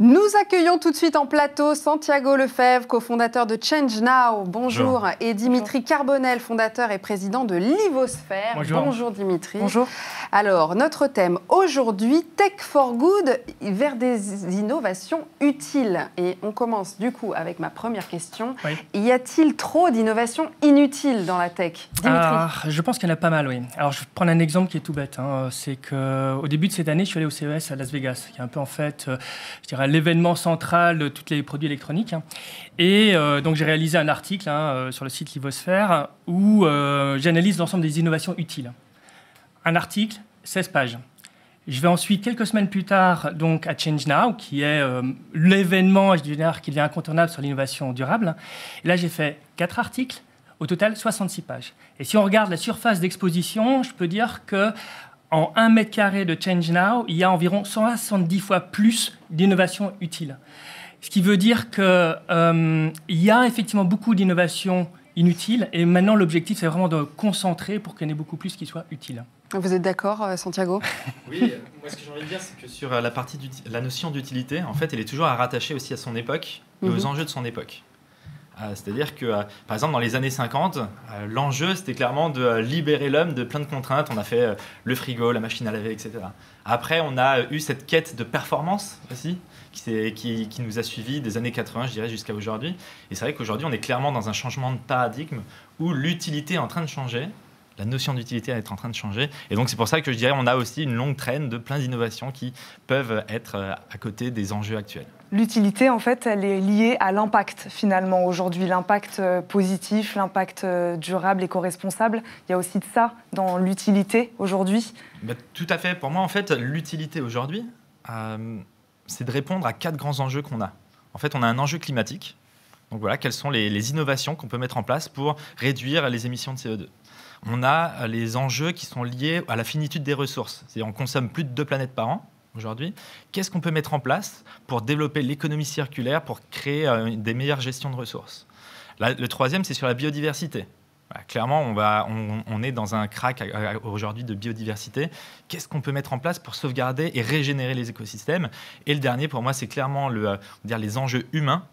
Nous accueillons tout de suite en plateau Santiago Lefebvre, cofondateur de Change Now. Bonjour. Et Dimitri Carbonel, fondateur et président de Livosphère. Bonjour. Bonjour Dimitri. Bonjour. Alors, notre thème aujourd'hui, Tech for Good, vers des innovations utiles. Et on commence du coup avec ma première question. Oui. Y a-t-il trop d'innovations inutiles dans la tech, Dimitri? Je pense qu'il y en a pas mal, oui. Alors, je vais prendre un exemple qui est tout bête. C'est qu'au début de cette année, je suis allé au CES à Las Vegas, qui est un peu en fait, je dirais, l'événement central de tous les produits électroniques. Et donc, j'ai réalisé un article sur le site Livosphère où j'analyse l'ensemble des innovations utiles. Un article, 16 pages. Je vais ensuite, quelques semaines plus tard, donc à Change Now, qui est l'événement, je dirais, qui devient incontournable sur l'innovation durable. Et là, j'ai fait 4 articles, au total 66 pages. Et si on regarde la surface d'exposition, je peux dire que en 1 mètre carré de Change Now, il y a environ 170 fois plus d'innovations utiles. Ce qui veut dire qu'il y a effectivement beaucoup d'innovations inutiles. Et maintenant, l'objectif, c'est vraiment de concentrer pour qu'il y en ait beaucoup plus qui soient utiles. Vous êtes d'accord, Santiago? Oui, moi ce que j'ai envie de dire, c'est que sur la notion d'utilité, en fait, elle est toujours à rattacher aussi à son époque et aux enjeux de son époque. C'est-à-dire que, par exemple, dans les années 50, l'enjeu, c'était clairement de libérer l'homme de plein de contraintes. On a fait le frigo, la machine à laver, etc. Après, on a eu cette quête de performance aussi, qui nous a suivis des années 80, je dirais, jusqu'à aujourd'hui. Et c'est vrai qu'aujourd'hui, on est clairement dans un changement de paradigme où l'utilité est en train de changer. La notion d'utilité est en train de changer. Et donc, c'est pour ça que je dirais qu'on a aussi une longue traîne de plein d'innovations qui peuvent être à côté des enjeux actuels. L'utilité, en fait, elle est liée à l'impact, finalement, aujourd'hui. L'impact positif, l'impact durable, éco-responsable. Il y a aussi de ça dans l'utilité, aujourd'hui. Tout à fait. Pour moi, en fait, l'utilité aujourd'hui, c'est de répondre à 4 grands enjeux qu'on a. En fait, on a un enjeu climatique. Donc voilà, quelles sont les innovations qu'on peut mettre en place pour réduire les émissions de CO2. On a les enjeux qui sont liés à la finitude des ressources. C'est-à-dire on consomme plus de 2 planètes par an aujourd'hui. Qu'est-ce qu'on peut mettre en place pour développer l'économie circulaire, pour créer des meilleures gestions de ressources? Là, le troisième, c'est sur la biodiversité. Voilà, clairement, on est dans un crack aujourd'hui de biodiversité. Qu'est-ce qu'on peut mettre en place pour sauvegarder et régénérer les écosystèmes? Et le dernier, pour moi, c'est clairement les enjeux humains.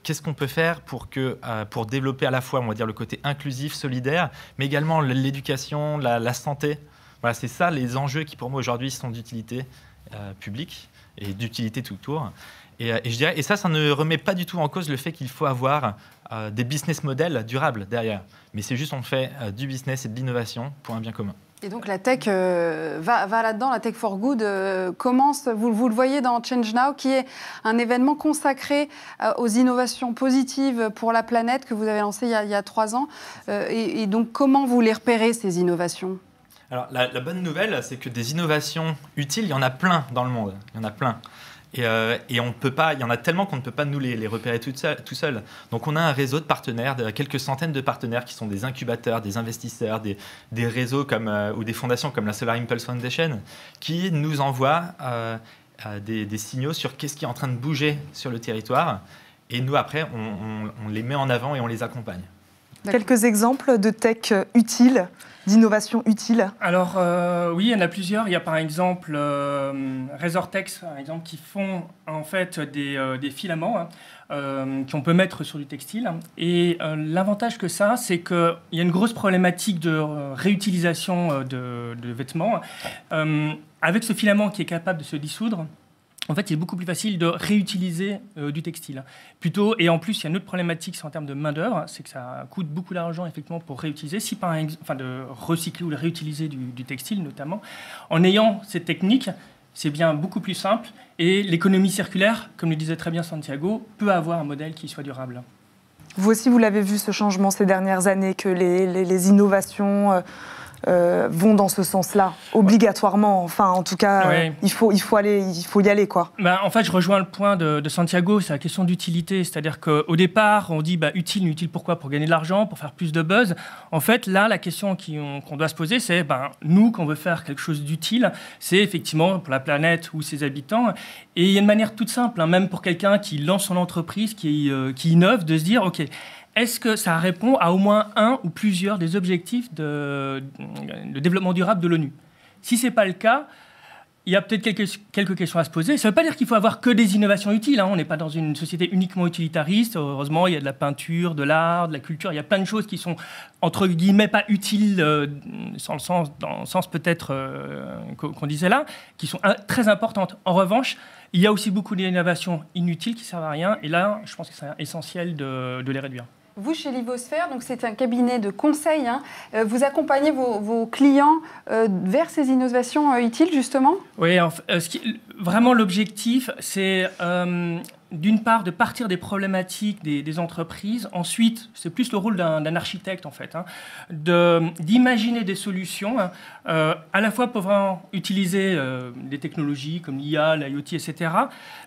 Qu'est-ce qu'on peut faire pour développer à la fois, on va dire, le côté inclusif, solidaire, mais également l'éducation, la santé. Voilà, c'est ça les enjeux qui, pour moi, aujourd'hui, sont d'utilité publique et d'utilité tout court. Et je dirais, et ça ne remet pas du tout en cause le fait qu'il faut avoir des business models durables derrière. Mais c'est juste, on fait du business et de l'innovation pour un bien commun. Et donc la tech va là-dedans, la Tech for Good commence, vous le voyez dans Change Now, qui est un événement consacré aux innovations positives pour la planète que vous avez lancé il y a 3 ans. Et donc comment vous les repérez, ces innovations? Alors la bonne nouvelle, c'est que des innovations utiles, il y en a plein dans le monde. Il y en a plein. Et on peut pas, il y en a tellement qu'on ne peut pas nous les repérer tout seul. Donc on a un réseau de partenaires, quelques centaines de partenaires qui sont des incubateurs, des investisseurs, des réseaux ou des fondations comme la Solar Impulse Foundation, qui nous envoient des signaux sur qu'est-ce qui est en train de bouger sur le territoire. Et nous, après, on les met en avant et on les accompagne. Quelques exemples de tech utiles, d'innovation utile? Alors, oui, il y en a plusieurs. Il y a par exemple Resortex, par exemple, qui font en fait des filaments qu'on peut mettre sur du textile. Et l'avantage que ça, c'est qu'il y a une grosse problématique de réutilisation de vêtements. Avec ce filament qui est capable de se dissoudre, en fait, il est beaucoup plus facile de réutiliser du textile. Et en plus, il y a une autre problématique, c'est en termes de main-d'œuvre, c'est que ça coûte beaucoup d'argent, effectivement, pour réutiliser, de recycler ou de réutiliser du textile, notamment. En ayant cette technique, c'est bien beaucoup plus simple. Et l'économie circulaire, comme le disait très bien Santiago, peut avoir un modèle qui soit durable. Vous aussi, vous l'avez vu, ce changement ces dernières années, que les innovations vont dans ce sens-là, obligatoirement. Enfin, en tout cas, oui. il faut y aller, quoi. En fait, je rejoins le point de Santiago, c'est la question d'utilité. C'est-à-dire qu'au départ, on dit utile pourquoi? Pour gagner de l'argent, pour faire plus de buzz. En fait, là, la question qu'on doit se poser, c'est nous, quand on veut faire quelque chose d'utile, c'est effectivement pour la planète ou ses habitants. Et il y a une manière toute simple, même pour quelqu'un qui lance son entreprise, qui innove, de se dire, OK, est-ce que ça répond à au moins un ou plusieurs des objectifs de développement durable de l'ONU? Si ce n'est pas le cas, il y a peut-être quelques questions à se poser. Ça ne veut pas dire qu'il faut avoir que des innovations utiles. On n'est pas dans une société uniquement utilitariste. Heureusement, il y a de la peinture, de l'art, de la culture. Il y a plein de choses qui sont, entre guillemets, pas utiles, dans le sens peut-être qu'on disait là, qui sont très importantes. En revanche, il y a aussi beaucoup d'innovations inutiles qui ne servent à rien. Et là, je pense que c'est essentiel de les réduire. Vous, chez Livosphère, donc c'est un cabinet de conseil, vous accompagnez vos clients vers ces innovations utiles, justement ? Oui, vraiment l'objectif, c'est d'une part de partir des problématiques des entreprises. Ensuite, c'est plus le rôle d'un architecte, en fait, d'imaginer des solutions, à la fois pour vraiment utiliser des technologies comme l'IA, l'IoT, etc.,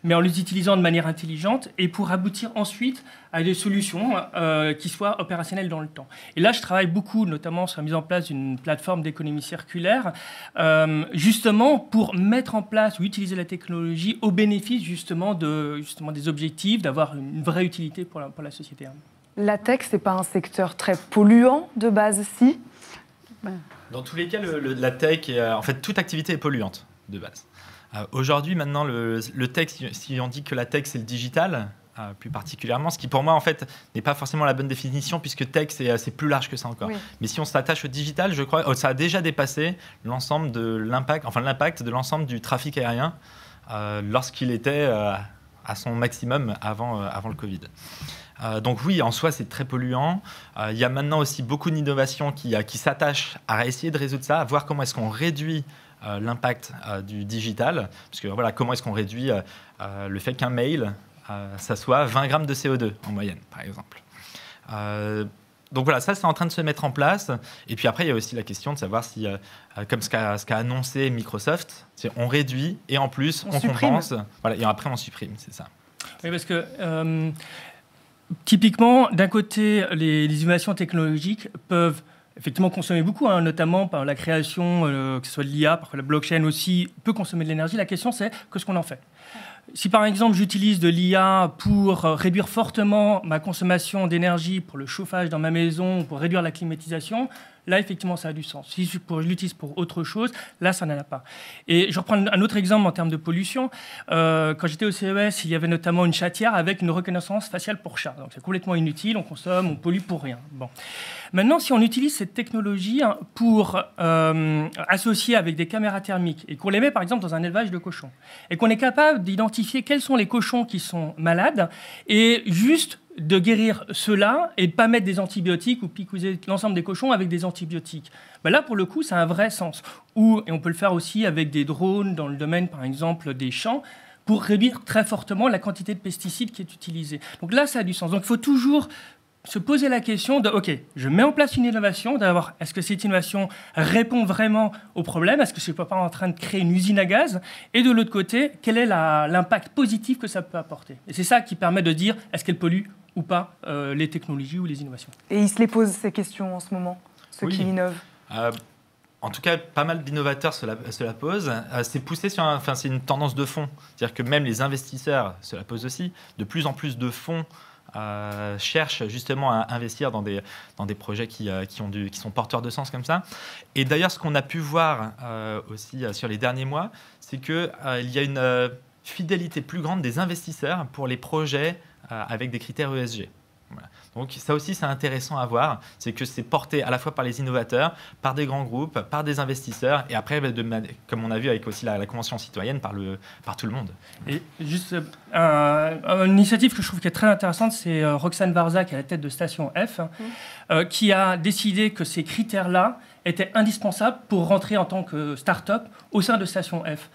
mais en les utilisant de manière intelligente et pour aboutir ensuite à des solutions qui soient opérationnelles dans le temps. Et là, je travaille beaucoup, notamment sur la mise en place d'une plateforme d'économie circulaire, justement pour mettre en place ou utiliser la technologie au bénéfice justement des objectifs, d'avoir une vraie utilité pour la société. La tech, c'est pas un secteur très polluant de base, si ? Dans tous les cas, la tech, en fait, toute activité est polluante de base. Aujourd'hui, maintenant, le tech, si on dit que la tech, c'est le digital, plus particulièrement, ce qui pour moi en fait n'est pas forcément la bonne définition puisque tech c'est plus large que ça encore. Oui. Mais si on s'attache au digital, je crois ça a déjà dépassé l'ensemble de l'impact de l'ensemble du trafic aérien lorsqu'il était à son maximum avant le Covid. Donc oui, en soi c'est très polluant. Il y a maintenant aussi beaucoup d'innovations qui s'attachent à essayer de résoudre ça, à voir comment est-ce qu'on réduit l'impact du digital, parce que voilà, comment est-ce qu'on réduit le fait qu'un mail ça soit 20 grammes de CO2 en moyenne, par exemple. Donc voilà, ça c'est en train de se mettre en place. Et puis après, il y a aussi la question de savoir si, comme ce qu'a annoncé Microsoft, on réduit et en plus on compense. Voilà, et après on supprime, c'est ça. Oui, parce que typiquement, d'un côté, les innovations technologiques peuvent effectivement consommer beaucoup, notamment par la création, que ce soit de l'IA, parfois la blockchain aussi, peut consommer de l'énergie. La question c'est qu'est-ce qu'on en fait ? Si par exemple j'utilise de l'IA pour réduire fortement ma consommation d'énergie pour le chauffage dans ma maison, pour réduire la climatisation, là effectivement ça a du sens. Si je l'utilise pour autre chose, là ça n'en a pas. Et je reprends un autre exemple en termes de pollution. Quand j'étais au CES, il y avait notamment une chatière avec une reconnaissance faciale pour chat. Donc c'est complètement inutile, on consomme, on pollue pour rien. Bon. Maintenant, si on utilise cette technologie pour associer avec des caméras thermiques et qu'on les met par exemple dans un élevage de cochons et qu'on est capable d'identifier quels sont les cochons qui sont malades et juste de guérir ceux-là et de ne pas mettre des antibiotiques ou picousser l'ensemble des cochons avec des antibiotiques. Ben là, pour le coup, ça a un vrai sens. Et on peut le faire aussi avec des drones dans le domaine, par exemple, des champs, pour réduire très fortement la quantité de pesticides qui est utilisée. Donc là, ça a du sens. Donc il faut toujours se poser la question de, OK, je mets en place une innovation, d'avoir, est-ce que cette innovation répond vraiment au problème ? Est-ce que je ne suis pas en train de créer une usine à gaz ? Et de l'autre côté, quel est l'impact positif que ça peut apporter ? Et c'est ça qui permet de dire, est-ce qu'elle pollue ou pas les technologies ou les innovations. Et ils se les posent, ces questions, en ce moment, ceux qui innovent. En tout cas, pas mal d'innovateurs se la posent. C'est poussé c'est une tendance de fond. C'est-à-dire que même les investisseurs se la posent aussi. De plus en plus de fonds cherchent justement à investir dans des projets qui sont porteurs de sens comme ça. Et d'ailleurs, ce qu'on a pu voir aussi sur les derniers mois, c'est qu'il y a une fidélité plus grande des investisseurs pour les projets avec des critères ESG. Voilà. Donc ça aussi, c'est intéressant à voir. C'est que c'est porté à la fois par les innovateurs, par des grands groupes, par des investisseurs, et après, comme on a vu avec aussi la Convention citoyenne, par tout le monde. Et juste une initiative que je trouve qui est très intéressante, c'est Roxane Varza, qui est à la tête de Station F, qui a décidé que ces critères-là étaient indispensables pour rentrer en tant que start-up au sein de Station F.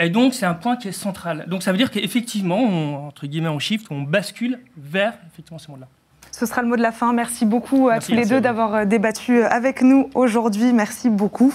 Et donc, c'est un point qui est central. Donc, ça veut dire qu'effectivement, entre guillemets, on shift, on bascule vers effectivement ce monde-là. Ce sera le mot de la fin. Merci beaucoup à tous les deux d'avoir débattu avec nous aujourd'hui. Merci beaucoup.